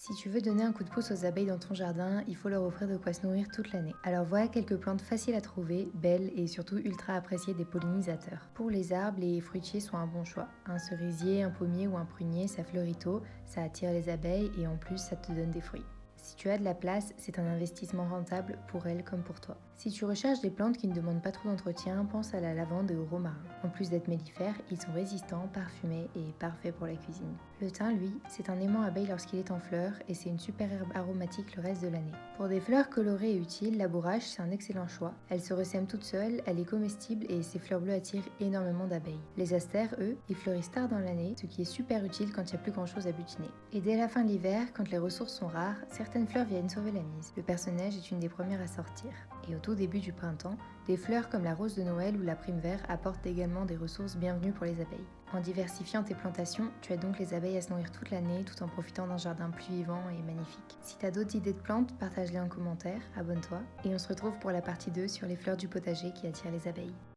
Si tu veux donner un coup de pouce aux abeilles dans ton jardin, il faut leur offrir de quoi se nourrir toute l'année. Alors voilà quelques plantes faciles à trouver, belles et surtout ultra appréciées des pollinisateurs. Pour les arbres, les fruitiers sont un bon choix. Un cerisier, un pommier ou un prunier, ça fleurit tôt, ça attire les abeilles et en plus ça te donne des fruits. Si tu as de la place, c'est un investissement rentable pour elles comme pour toi. Si tu recherches des plantes qui ne demandent pas trop d'entretien, pense à la lavande et au romarin. En plus d'être mellifères, ils sont résistants, parfumés et parfaits pour la cuisine. Le thym, lui, c'est un aimant abeille lorsqu'il est en fleurs et c'est une super herbe aromatique le reste de l'année. Pour des fleurs colorées et utiles, la bourrache, c'est un excellent choix. Elle se ressème toute seule, elle est comestible et ses fleurs bleues attirent énormément d'abeilles. Les astères, eux, ils fleurissent tard dans l'année, ce qui est super utile quand il n'y a plus grand chose à butiner. Et dès la fin de l'hiver, quand les ressources sont rares, certaines fleurs viennent sauver la mise. Le personnage est une des premières à sortir. Et au tout début du printemps, des fleurs comme la rose de Noël ou la prime vert apportent également des ressources bienvenues pour les abeilles. En diversifiant tes plantations, tu aides donc les abeilles à se nourrir toute l'année tout en profitant d'un jardin plus vivant et magnifique. Si tu as d'autres idées de plantes, partage-les en commentaire, abonne-toi et on se retrouve pour la partie 2 sur les fleurs du potager qui attirent les abeilles.